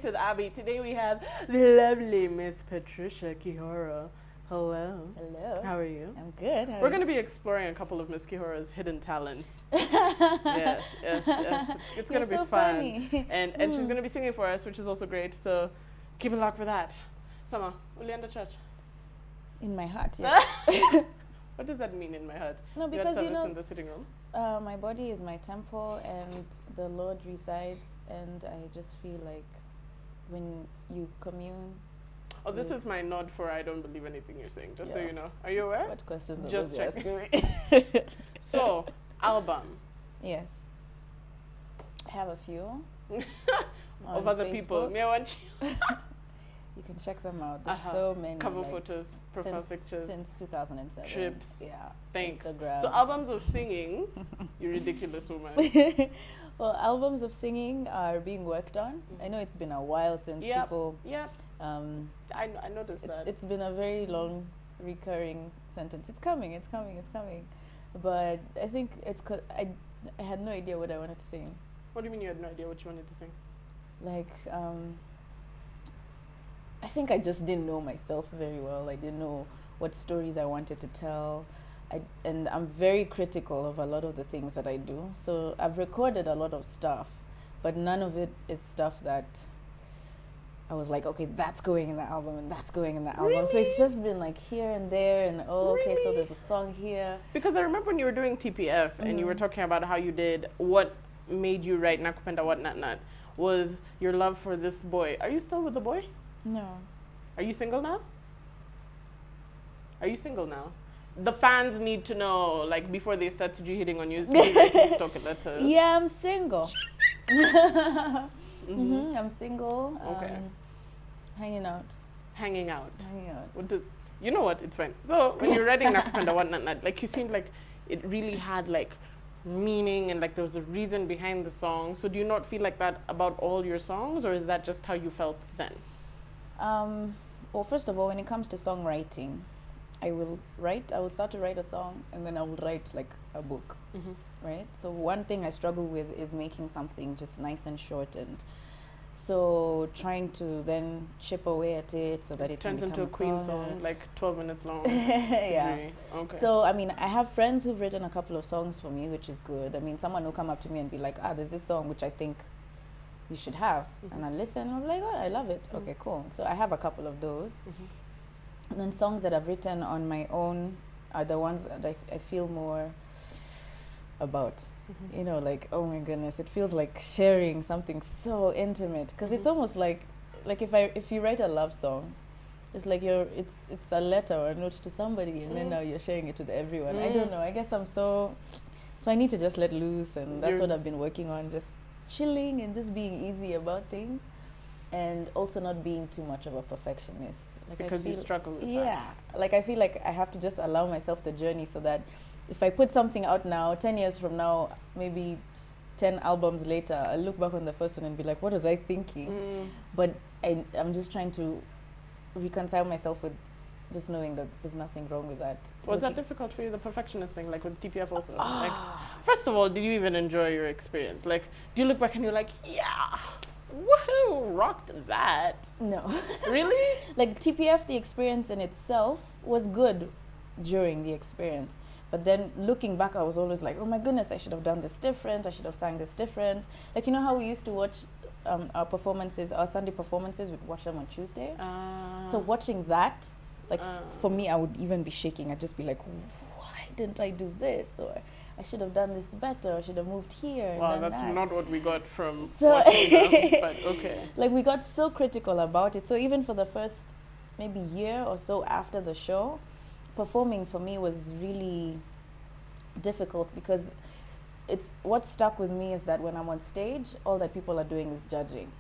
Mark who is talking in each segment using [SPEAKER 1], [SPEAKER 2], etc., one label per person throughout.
[SPEAKER 1] with Abby. Today we have the lovely Miss Patricia Kihoro. Hello.
[SPEAKER 2] Hello.
[SPEAKER 1] How are you?
[SPEAKER 2] I'm good.
[SPEAKER 1] We're going to be exploring a couple of Miss Kihoro's hidden talents. yes. It's going to be
[SPEAKER 2] so
[SPEAKER 1] fun.
[SPEAKER 2] Funny.
[SPEAKER 1] And she's going to be singing for us, which is also great. So keep it locked for that. Sama, Ulianda Church.
[SPEAKER 2] In my heart, yes.
[SPEAKER 1] What does that mean in my heart?
[SPEAKER 2] No, because
[SPEAKER 1] you know, in the sitting room.
[SPEAKER 2] My body is my temple, and the Lord resides, and I just feel like when you commune.
[SPEAKER 1] Oh, this is my nod for I don't believe anything you're saying, just so you know. Are you aware?
[SPEAKER 2] What questions are
[SPEAKER 1] just
[SPEAKER 2] you
[SPEAKER 1] checking.
[SPEAKER 2] asking me?
[SPEAKER 1] So, album.
[SPEAKER 2] Yes. I have a few.
[SPEAKER 1] Of other people. Me, I want you.
[SPEAKER 2] You can check them out. There's so many.
[SPEAKER 1] Cover photos, profile pictures.
[SPEAKER 2] Since 2007.
[SPEAKER 1] Trips.
[SPEAKER 2] Yeah.
[SPEAKER 1] Thanks.
[SPEAKER 2] Instagram.
[SPEAKER 1] So albums of singing, you ridiculous woman.
[SPEAKER 2] Well, albums of singing are being worked on. I know it's been a while since people...
[SPEAKER 1] Yep. I noticed that.
[SPEAKER 2] It's been a very long recurring sentence. It's coming, it's coming, it's coming. But I think it's 'cause I had no idea what I wanted to sing.
[SPEAKER 1] What do you mean you had no idea what you wanted to sing?
[SPEAKER 2] Like, I think I just didn't know myself very well. I didn't know what stories I wanted to tell. And I'm very critical of a lot of the things that I do. So I've recorded a lot of stuff, but none of it is stuff that I was like, okay, that's going in the album and that's going in the album.
[SPEAKER 1] Really?
[SPEAKER 2] So it's just been like here and there and okay, so there's a song here.
[SPEAKER 1] Because I remember when you were doing TPF and you were talking about how you did what made you write Nakupenda What Nut Nut was your love for this boy. Are you still with the boy?
[SPEAKER 2] No.
[SPEAKER 1] Are you single now? Are you single now? The fans need to know, like, before they started you hitting on you, so you writing stalker letters.
[SPEAKER 2] Yeah, I'm single. I'm single.
[SPEAKER 1] Okay.
[SPEAKER 2] Hanging out.
[SPEAKER 1] Hanging out.
[SPEAKER 2] Hanging out.
[SPEAKER 1] You know what? It's fine. So when you're writing Nakupenda What Nut Nut, like, you seemed like it really had, like, meaning and, like, there was a reason behind the song. So do you not feel like that about all your songs, or is that just how you felt then?
[SPEAKER 2] Well, first of all, when it comes to songwriting, I will start to write a song and then I will write like a book, right? So one thing I struggle with is making something just nice and short, and so trying to then chip away at it so that it
[SPEAKER 1] turns
[SPEAKER 2] can
[SPEAKER 1] into a Queen
[SPEAKER 2] song,
[SPEAKER 1] song, like 12 minutes long.
[SPEAKER 2] Yeah.
[SPEAKER 1] Okay.
[SPEAKER 2] So, I mean, I have friends who've written a couple of songs for me, which is good. I mean, someone will come up to me and be like, there's this song which I think you should have. And I listen and I'm like, oh, I love it. Okay, cool. So I have a couple of those. And then songs that I've written on my own are the ones that I feel more about. You know, like, oh my goodness, it feels like sharing something so intimate. Because it's almost like if you write a love song, it's like it's a letter or a note to somebody, and then now you're sharing it with everyone. I don't know. I guess I'm so I need to just let loose, and that's what I've been working on, just chilling and just being easy about things, and also not being too much of a perfectionist. Like,
[SPEAKER 1] because you struggle with that.
[SPEAKER 2] Yeah, like I feel like I have to just allow myself the journey, so that if I put something out now, 10 years from now, maybe 10 albums later, I'll look back on the first one and be like, what was I thinking? But I'm just trying to reconcile myself with just knowing that there's nothing wrong with that.
[SPEAKER 1] Was that difficult for you, the perfectionist thing, like with TPF also? Like, first of all, did you even enjoy your experience? Like, do you look back and you're like, yeah, woohoo, rocked that?
[SPEAKER 2] No.
[SPEAKER 1] Really?
[SPEAKER 2] Like, TPF, the experience in itself was good during the experience. But then looking back, I was always like, oh my goodness, I should have done this different. I should have sang this different. Like, you know how we used to watch our performances, our Sunday performances, we'd watch them on Tuesday. So watching that, like for me, I would even be shaking. I'd just be like, why didn't I do this? Or I should have done this better. I should have moved here.
[SPEAKER 1] Wow, that's not what we got from
[SPEAKER 2] so
[SPEAKER 1] watching them, but okay.
[SPEAKER 2] Like, we got so critical about it. So even for the first maybe year or so after the show, performing for me was really difficult, because it's what stuck with me is that when I'm on stage, all that people are doing is judging,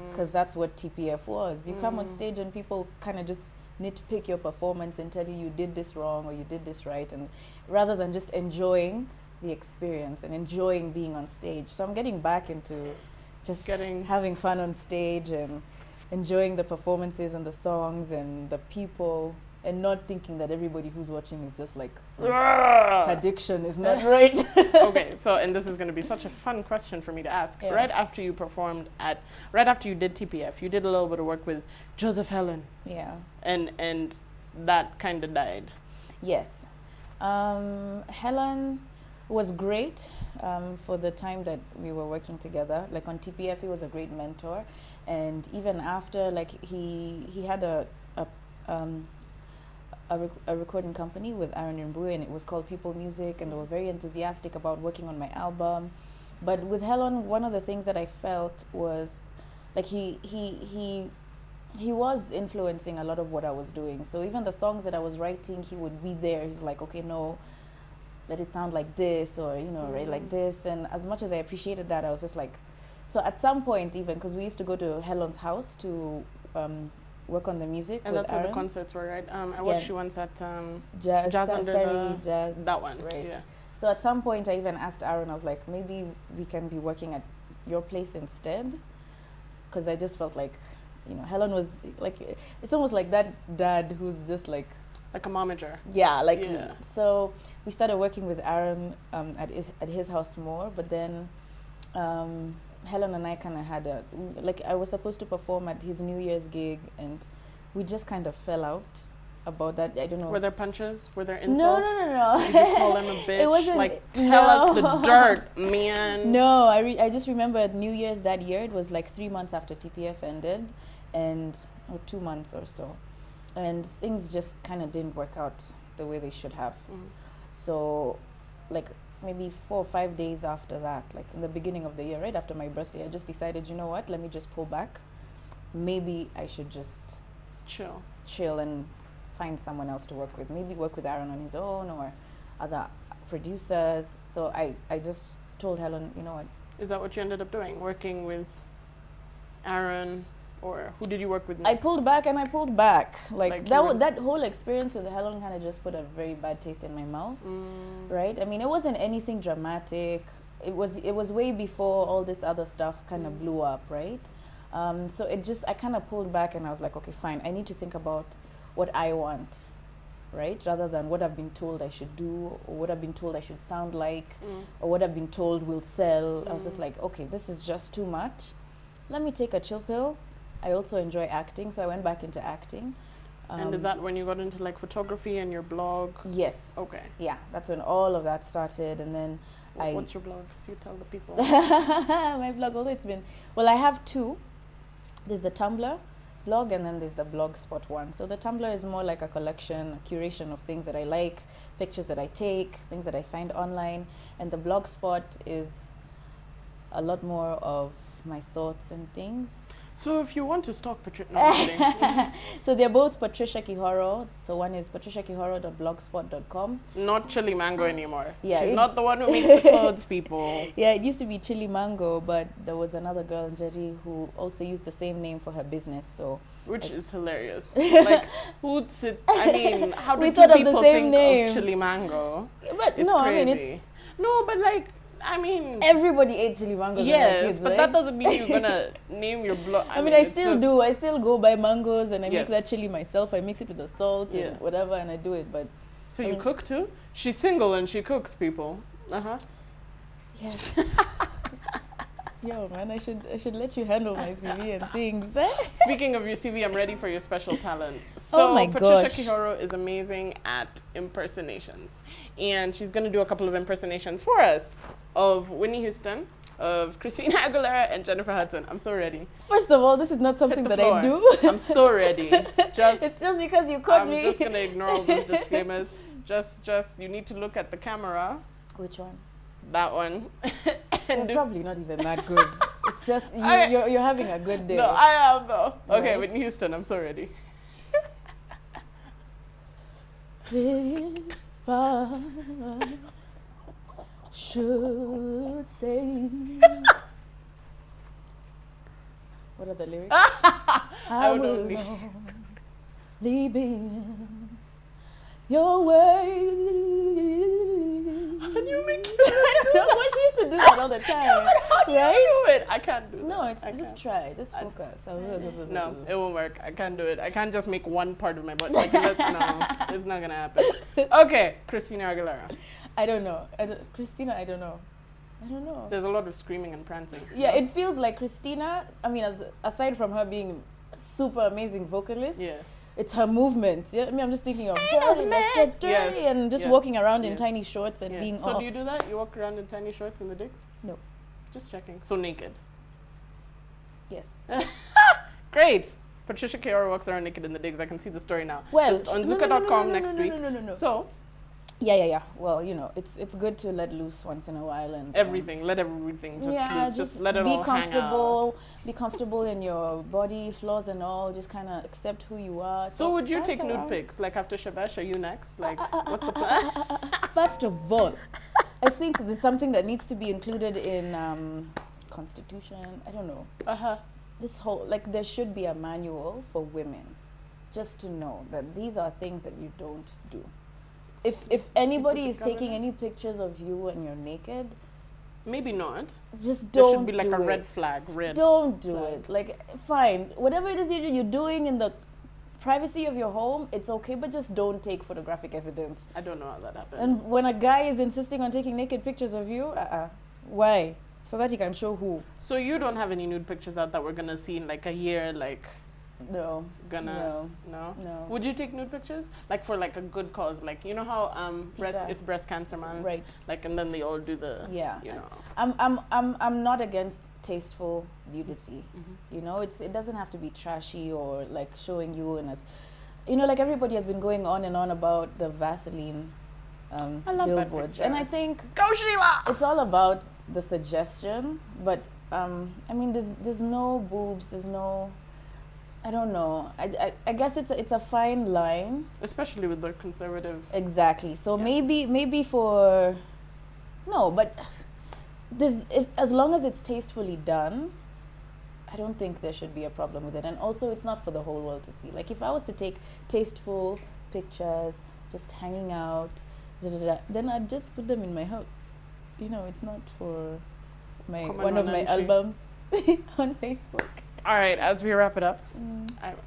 [SPEAKER 2] because that's what TPF was. You come on stage and people kind of just nitpick your performance and tell you did this wrong or you did this right, and rather than just enjoying the experience and enjoying being on stage. So I'm getting back into just having fun on stage and enjoying the performances and the songs and the people and not thinking that everybody who's watching is just like,
[SPEAKER 1] Ah!
[SPEAKER 2] her diction is not right.
[SPEAKER 1] Okay, so, and this is going to be such a fun question for me to ask.
[SPEAKER 2] Yeah.
[SPEAKER 1] Right after you right after you did TPF, you did a little bit of work with Joseph Helen,
[SPEAKER 2] Yeah.
[SPEAKER 1] and that kind of died.
[SPEAKER 2] Yes. Helen was great for the time that we were working together. Like on TPF, he was a great mentor. And even after, like he had a recording company with Aaron Mbue, and it was called People Music, and they were very enthusiastic about working on my album. But with Helen, one of the things that I felt was like he was influencing a lot of what I was doing. So even the songs that I was writing, he would be there. He's like, okay, no, let it sound like this, or, you know, right, like this. And as much as I appreciated that, I was just like, so at some point even, because we used to go to Helen's house to work on the music
[SPEAKER 1] And
[SPEAKER 2] with
[SPEAKER 1] that's where
[SPEAKER 2] Aaron.
[SPEAKER 1] the concerts were, right? I watched you once at
[SPEAKER 2] Jazz,
[SPEAKER 1] Jazz Under
[SPEAKER 2] Starry
[SPEAKER 1] the...
[SPEAKER 2] Jazz.
[SPEAKER 1] That one,
[SPEAKER 2] Right.
[SPEAKER 1] yeah.
[SPEAKER 2] So at some point I even asked Aaron, I was like, maybe we can be working at your place instead. Because I just felt like, you know, Helen was like, it's almost like that dad who's just like
[SPEAKER 1] a momager.
[SPEAKER 2] Yeah, like,
[SPEAKER 1] Yeah.
[SPEAKER 2] so we started working with Aaron at his house more, but then Helen and I kind of had like, I was supposed to perform at his New Year's gig, and we just kind of fell out about that. I don't know.
[SPEAKER 1] Were there punches? Were there
[SPEAKER 2] No,
[SPEAKER 1] insults?
[SPEAKER 2] no.
[SPEAKER 1] Did you call him a bitch?
[SPEAKER 2] It wasn't,
[SPEAKER 1] like, tell us the dirt, man.
[SPEAKER 2] No, I just remember at New Year's that year, it was like 3 months after TPF ended, or 2 months or so. And things just kind of didn't work out the way they should have. So, like, maybe 4 or 5 days after that, like in the beginning of the year, right after my birthday, I just decided, you know what, let me just pull back. Maybe I should just chill and find someone else to work with. Maybe work with Aaron on his own, or other producers. So I just told Helen, you know what.
[SPEAKER 1] Is that what you ended up doing? Working with Aaron? Or who did you work with next?
[SPEAKER 2] I pulled back and I pulled back. Like that whole experience with Helen kind of just put a very bad taste in my mouth, right? I mean, it wasn't anything dramatic. It was way before all this other stuff kind of blew up, right? So I kind of pulled back, and I was like, okay, fine. I need to think about what I want, right? Rather than what I've been told I should do, or what I've been told I should sound like, or what I've been told will sell. I was just like, okay, this is just too much. Let me take a chill pill. I also enjoy acting, so I went back into acting.
[SPEAKER 1] And is that when you got into like photography and your blog?
[SPEAKER 2] Yes.
[SPEAKER 1] Okay.
[SPEAKER 2] Yeah, that's when all of that started, and then
[SPEAKER 1] What's your blog? So you tell the people.
[SPEAKER 2] My blog, although I have two. There's the Tumblr blog, and then there's the Blogspot one. So the Tumblr is more like a collection, a curation of things that I like, pictures that I take, things that I find online, and the Blogspot is a lot more of my thoughts and things.
[SPEAKER 1] So if you want to stalk Patricia, no, I'm kidding.
[SPEAKER 2] So they're both Patricia Kihoro. So one is patriciakihoro.blogspot.com.
[SPEAKER 1] Not Chili Mango anymore.
[SPEAKER 2] Yeah,
[SPEAKER 1] she's not the one who makes the clothes, people.
[SPEAKER 2] Yeah, it used to be Chili Mango, but there was another girl, Jerry, who also used the same name for her business. So
[SPEAKER 1] which is hilarious. Like, I mean, how do two people think
[SPEAKER 2] name.
[SPEAKER 1] of Chili Mango?
[SPEAKER 2] But
[SPEAKER 1] it's
[SPEAKER 2] no,
[SPEAKER 1] crazy.
[SPEAKER 2] I mean, it's...
[SPEAKER 1] No, but like, I mean...
[SPEAKER 2] Everybody ate chili mangoes when they were kids,
[SPEAKER 1] but
[SPEAKER 2] right?
[SPEAKER 1] that doesn't mean you're gonna name your blog.
[SPEAKER 2] I mean, I still do. I still go buy mangoes, and I
[SPEAKER 1] Yes.
[SPEAKER 2] make that chili myself. I mix it with the salt and whatever, and I do it, but...
[SPEAKER 1] So you cook too? She's single and she cooks, people. Uh-huh.
[SPEAKER 2] Yes. Yo, man, I should let you handle my CV and things.
[SPEAKER 1] Speaking of your CV, I'm ready for your special talents. So
[SPEAKER 2] my
[SPEAKER 1] Patricia
[SPEAKER 2] gosh.
[SPEAKER 1] Kihoro is amazing at impersonations. And she's going to do a couple of impersonations for us of Whitney Houston, of Christina Aguilera, and Jennifer Hudson. I'm so ready.
[SPEAKER 2] First of all, this is not something that I do.
[SPEAKER 1] I'm so ready.
[SPEAKER 2] It's just because you caught me.
[SPEAKER 1] I'm just going to ignore all those disclaimers. Just, you need to look at the camera.
[SPEAKER 2] Which one?
[SPEAKER 1] That one.
[SPEAKER 2] They're probably not even that good. It's just, you're having a good day.
[SPEAKER 1] No, I am though. Okay,
[SPEAKER 2] Right.
[SPEAKER 1] Whitney Houston, I'm so ready.
[SPEAKER 2] If I should stay. What are the lyrics? I
[SPEAKER 1] would
[SPEAKER 2] will
[SPEAKER 1] only-
[SPEAKER 2] only be your way.
[SPEAKER 1] And you make you
[SPEAKER 2] I don't know why she used to do that all the time.
[SPEAKER 1] How do you do it? I can't do that.
[SPEAKER 2] No, it's
[SPEAKER 1] I
[SPEAKER 2] just
[SPEAKER 1] can't.
[SPEAKER 2] try. Just focus.
[SPEAKER 1] No, it won't work. I can't do it. I can't just make one part of my body. Like, no, it's not gonna happen. Okay, Christina Aguilera.
[SPEAKER 2] I don't know. Christina, I don't know.
[SPEAKER 1] There's a lot of screaming and prancing.
[SPEAKER 2] Yeah, it feels like Christina, I mean, aside from her being a super amazing vocalist,
[SPEAKER 1] Yeah.
[SPEAKER 2] it's her movements. Yeah, I mean, I'm just thinking of dirty, let's get dirty,
[SPEAKER 1] Yes.
[SPEAKER 2] and just
[SPEAKER 1] Yes.
[SPEAKER 2] walking around in
[SPEAKER 1] Yes.
[SPEAKER 2] tiny shorts and
[SPEAKER 1] Yeah.
[SPEAKER 2] being
[SPEAKER 1] So
[SPEAKER 2] all.
[SPEAKER 1] do you do that? You walk around in tiny shorts in the digs?
[SPEAKER 2] No.
[SPEAKER 1] Just checking. So naked.
[SPEAKER 2] Yes.
[SPEAKER 1] Great. Patricia Kihoro walks around naked in the digs. I can see the story now.
[SPEAKER 2] Well,
[SPEAKER 1] Just on
[SPEAKER 2] no, no,
[SPEAKER 1] Zuka.com
[SPEAKER 2] no, no,
[SPEAKER 1] next
[SPEAKER 2] no,
[SPEAKER 1] week.
[SPEAKER 2] No.
[SPEAKER 1] So
[SPEAKER 2] Yeah. Well, you know, it's good to let loose once in a while and
[SPEAKER 1] everything, let everything just
[SPEAKER 2] yeah,
[SPEAKER 1] loose. Just let it
[SPEAKER 2] be
[SPEAKER 1] all hang out.
[SPEAKER 2] comfortable. Be comfortable in your body, flaws and all. Just kind of accept who you are.
[SPEAKER 1] So would you
[SPEAKER 2] dance
[SPEAKER 1] take nude
[SPEAKER 2] around.
[SPEAKER 1] pics? Like after Shabash, are you next? Like what's the plan?
[SPEAKER 2] First of all, I think there's something that needs to be included in Constitution. I don't know. This whole, like, there should be a manual for women, just to know that these are things that you don't do. If anybody is taking any pictures of you and you're naked,
[SPEAKER 1] Maybe not.
[SPEAKER 2] just
[SPEAKER 1] There
[SPEAKER 2] don't
[SPEAKER 1] should be like
[SPEAKER 2] do
[SPEAKER 1] a red
[SPEAKER 2] it.
[SPEAKER 1] flag. Red.
[SPEAKER 2] Don't do
[SPEAKER 1] flag.
[SPEAKER 2] it. Like, fine, whatever it is you're doing in the privacy of your home, it's okay, but just don't take photographic evidence.
[SPEAKER 1] I don't know how that happened.
[SPEAKER 2] And when a guy is insisting on taking naked pictures of you, why? So that he can show who?
[SPEAKER 1] So you don't have any nude pictures out that we're gonna see in like a year, like
[SPEAKER 2] No.
[SPEAKER 1] no.
[SPEAKER 2] No.
[SPEAKER 1] Would you take nude pictures? Like for like a good cause, like you know how
[SPEAKER 2] Peter.
[SPEAKER 1] it's breast cancer month,
[SPEAKER 2] Right.
[SPEAKER 1] Like and then they all do the
[SPEAKER 2] Yeah.
[SPEAKER 1] you know.
[SPEAKER 2] I'm not against tasteful nudity. You know, it doesn't have to be trashy or like showing you in as, you know, like everybody has been going on and on about the Vaseline
[SPEAKER 1] I love that
[SPEAKER 2] billboards,
[SPEAKER 1] picture.
[SPEAKER 2] and I think
[SPEAKER 1] Go Sheila!
[SPEAKER 2] it's all about the suggestion. But I mean, there's no boobs, there's no. I don't know. I guess it's a fine line.
[SPEAKER 1] Especially with the conservative.
[SPEAKER 2] Exactly. So
[SPEAKER 1] Yeah.
[SPEAKER 2] maybe for no, but as long as it's tastefully done, I don't think there should be a problem with it. And also, it's not for the whole world to see. Like if I was to take tasteful pictures, just hanging out, then I'd just put them in my house. You know, it's not for one of my albums on Facebook.
[SPEAKER 1] All right, as we wrap it up,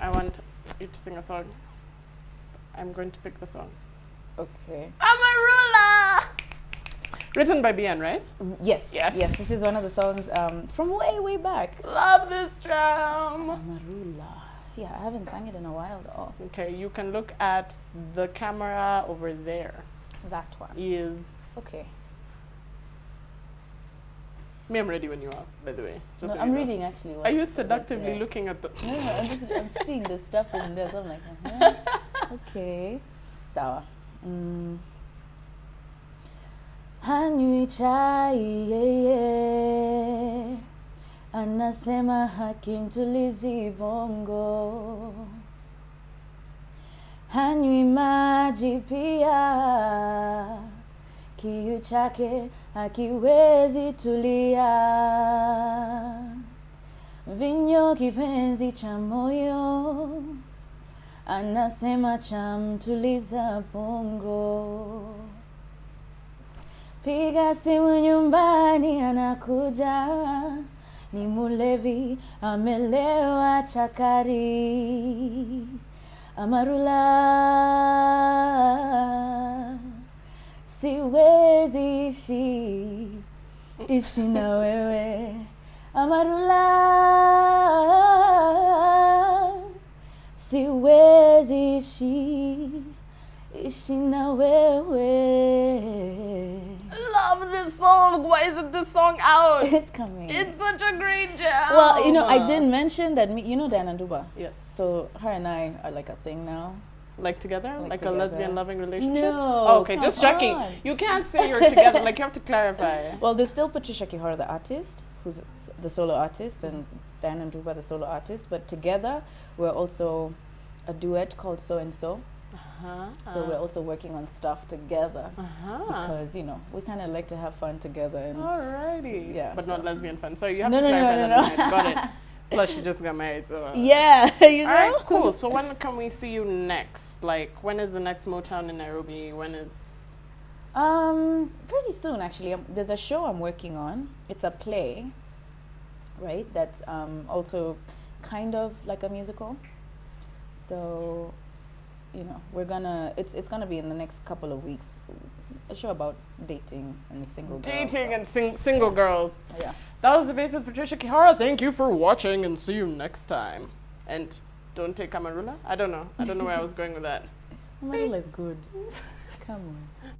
[SPEAKER 1] I want you to sing a song. I'm going to pick the song.
[SPEAKER 2] Okay.
[SPEAKER 1] Amarula! Written by Bien, right?
[SPEAKER 2] Yes.
[SPEAKER 1] Yes.
[SPEAKER 2] This is one of the songs from way back.
[SPEAKER 1] Love this jam.
[SPEAKER 2] Amarula. Yeah, I haven't sang it in a while though.
[SPEAKER 1] Okay, you can look at the camera over there.
[SPEAKER 2] That one.
[SPEAKER 1] Is
[SPEAKER 2] Okay.
[SPEAKER 1] me, I'm ready when you are, by the way.
[SPEAKER 2] No,
[SPEAKER 1] so
[SPEAKER 2] I'm
[SPEAKER 1] you know.
[SPEAKER 2] reading actually.
[SPEAKER 1] Are you seductively
[SPEAKER 2] yeah.
[SPEAKER 1] looking at the...
[SPEAKER 2] No, I'm seeing the stuff in there, so I'm like, okay. Sawa. Hanywi chai yeye, anasema hakimtulizi bongo. Hanywi maji pia, kiu chake hakiwezi tulia. Vinyo kipenzi cha moyo, anasema chamtuliza bongo. Piga simu nyumbani anakuja, ni mulevi amelewa chakari. Amarula, siwezi ishi na wewe. Amarula, siwezi ishi na wewe.
[SPEAKER 1] Love this song. Why isn't this song out?
[SPEAKER 2] It's coming.
[SPEAKER 1] It's such a great jam.
[SPEAKER 2] Well, you know, I didn't mention that. You know Diana Duba.
[SPEAKER 1] Yes.
[SPEAKER 2] So her and I are like a thing now.
[SPEAKER 1] Like together? Like
[SPEAKER 2] together.
[SPEAKER 1] a lesbian loving relationship?
[SPEAKER 2] No,
[SPEAKER 1] Oh, okay,
[SPEAKER 2] come
[SPEAKER 1] just checking.
[SPEAKER 2] on.
[SPEAKER 1] You can't say you're together. Like, you have to clarify.
[SPEAKER 2] Well, there's still Patricia Kihoro, the artist, who's the solo artist, and Diana Duba, the solo artist. But together, we're also a duet called So and So. So we're also working on stuff together because, you know, we kind of like to have fun together. And
[SPEAKER 1] Alrighty.
[SPEAKER 2] Yeah,
[SPEAKER 1] But
[SPEAKER 2] so-
[SPEAKER 1] not lesbian fun. So you have
[SPEAKER 2] No,
[SPEAKER 1] to
[SPEAKER 2] no, no,
[SPEAKER 1] clarify
[SPEAKER 2] no,
[SPEAKER 1] that.
[SPEAKER 2] no.
[SPEAKER 1] Got it. Plus, she just got married, so...
[SPEAKER 2] yeah, you know.
[SPEAKER 1] Alright, cool. So when can we see you next? Like, when is the next Motown in Nairobi? When is...
[SPEAKER 2] Pretty soon, actually. There's a show I'm working on. It's a play, right? That's also kind of like a musical. So, we're gonna. It's gonna be in the next couple of weeks. A show about dating and single girls.
[SPEAKER 1] Dating and single girls.
[SPEAKER 2] Yeah.
[SPEAKER 1] That was The Base with Patricia Kihoro. Thank you for watching and see you next time. And don't take Amarula. I don't know where I was going with that.
[SPEAKER 2] Amarula is good. Come on.